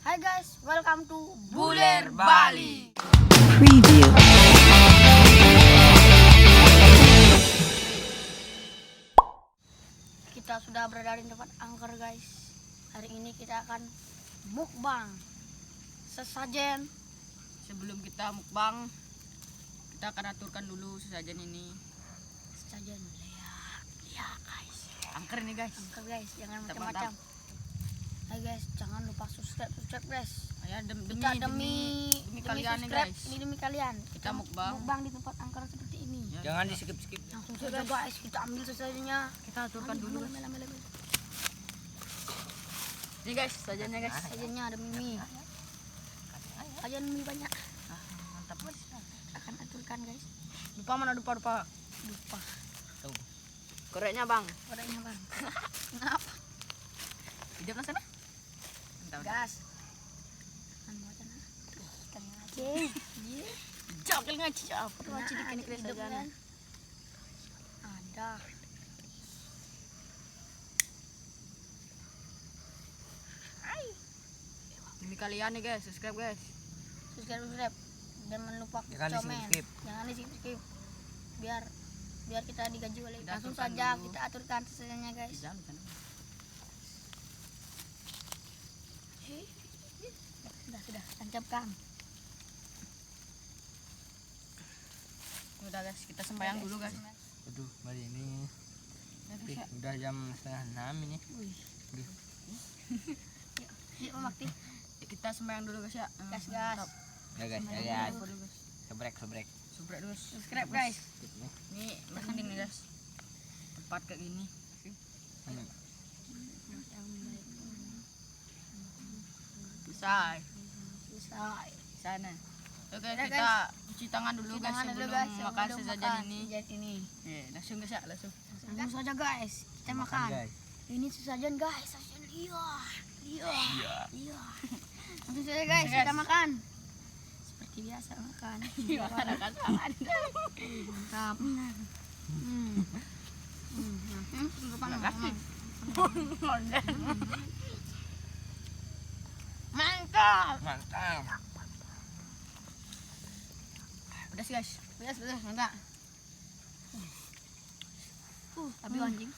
Hai guys, welcome to Buler Bali. Review. Kita sudah berada di tempat angker guys. Hari ini kita akan mukbang sesajen. Sebelum kita mukbang, kita akan aturkan dulu sesajen ini. Sesajen ya guys. Angker nih guys. Angker guys, jangan Mantap, macam-macam. Hai guys, jangan lupa subscribe guys. Ya Kita demi kalian nih subscribe, guys. ini demi kalian. Kita mukbang. Mukbang di tempat angker seperti ini. Ya, Jangan di skip. Langsung saja guys, kita ambil sesajennya. kita aturkan dulu. Ambil. Nih guys, sajennya guys. Sesajennya ada mie. Sajen mie banyak. Mantap guys. Akan aturkan guys. Lupa. Lupa. Koreknya bang. Orangnya bang. Kenapa? Hidup ke sana. Bentar. Gas. Kan macam mana? Kita ngaji. Iya. Jokil ngaji apa? Tuh Nah, ngaji dikit nih hidup sajen. kan? Ada. Demi kalian nih guys, subscribe guys. Subscribe. Jangan lupa Jangan komen. di-skip. Jangan di skip. Biar kita digaji oleh. Kita Langsung aturkan saja dulu. kita aturkan sesajennya guys. Jangan sana. Sudah tancapkan. Udah guys, kita sembahyang dulu guys. Aduh, hari ini Ya, guys, ya. udah jam 5:30 ini. Wih. Aduh. Yuk Makti. Ya, kita sembahyang dulu guys ya. Gas. Mantap. Ya guys, Semuanya ya guys. Apa dulu, guys. Sebrek. Subscribe dulu. Subscribe guys. Skip nih. Ini merinding nih guys. Tempat kayak gini. Mana? Bisa. Selesai. Sana. Oke, Udah, kita cuci tangan dulu Cuci guys tangan sebelum dulu, guys, makan sebelum sesajen makan ini. sesajen ini. Langsung guys ya, langsung. Langsung saja guys, kita makan. guys. Ini sesajen guys, sesajen iya. Langsung saja guys, Guys. kita makan. Seperti biasa makan. Iya, ada kan? Mantap. Terima kasih. Mantap. Mantap. Udah sih guys. Sudah, mantap. Tapi anjing.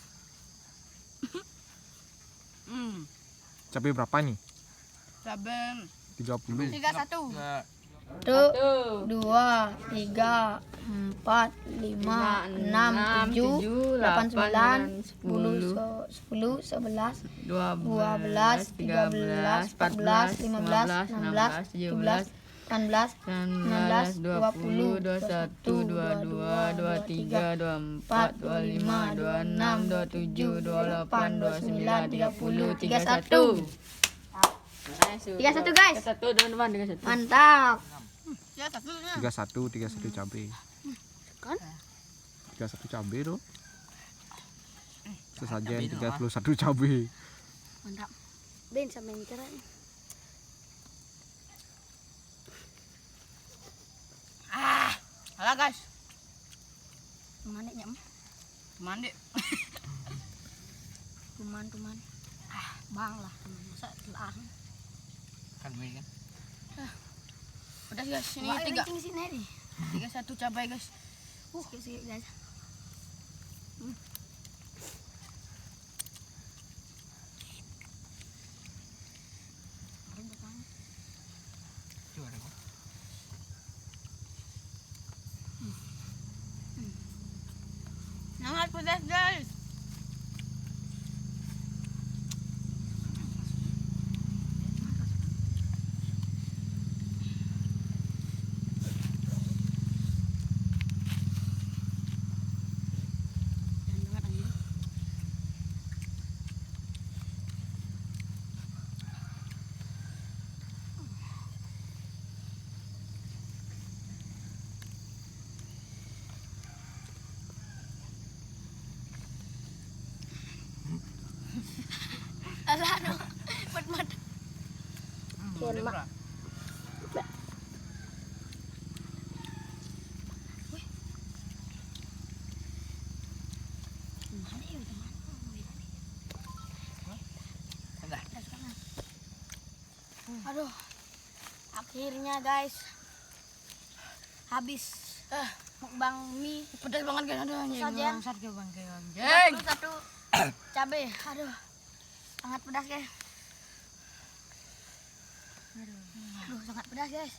Cabai berapa nih? Saben. 30. 31. Nah, 1, 2, 3, 4, 5, 6, 7, 8, 9, 10, 11, 12, 13, 14, 15, 16, 17, 18, 19, 20, 21, 22, 23, 24, 25, 26, 27, 28, 29, 30, 31. 31 guys. 31 teman-teman dengan 1. Mantap. Ya, satunya. 31 cabai. Kan? 31 cabai tuh. Sesajen 31 cabai. Mantap. Ben sampai mikir aja. Halo guys. Mana nyam? Mandi. Tuman. Bang lah. Masa telah. kan begini kan. Udah sih guys, ini Wah, 3 kencing sini nih. 31 cabai guys. Sikit guys. Coba deh. Sangat pedas guys. Alah no. Mat. Udah, Mak. Bro. Aduh. Akhirnya guys. Habis mukbang mie Pedas banget guys. Aduh anjing. saja. Bangsat ke bangke anjing. 31 cabe. Aduh. Sangat pedas guys. Aduh, sangat pedas guys.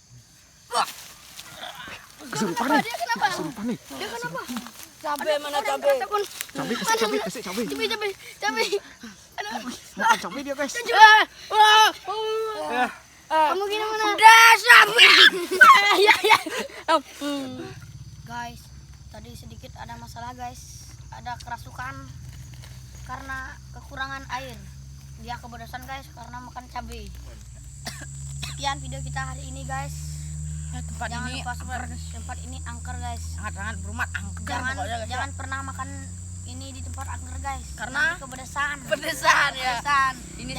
Kesurupan panik. Dia kenapa? Kesurupan panik. Dia kenapa? Cabe mana cabe? Cabe kasih cabe, kasih cabe. Cabe. Makan cabe dia guys. Kamu gini mana? Ya. Guys, tadi sedikit ada masalah guys. Ada kerasukan karena kekurangan air. Dia kebodosan guys karena makan cabai. Sekian video kita hari ini guys. Tempat Jangan ini lupa subscribe. Tempat ini angker guys. sangat berumat angker. Jangan pernah makan ini di tempat angker guys. Karena Nanti kepedesan. pedesan ya. Pedesan. Ini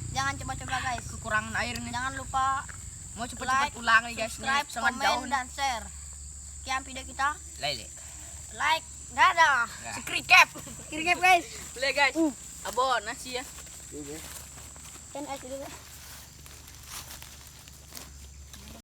Jangan coba-coba guys. kekurangan air nih. Jangan lupa Mau cepet-cepet pulang nih guys. subscribe, Nih, sangat jauh komen, nih. dan share. Sekian video kita. Lele. Like, dadah. Skrikep. Kirikep guys. Boleh guys. Abon nasi ya. Kan es dulu.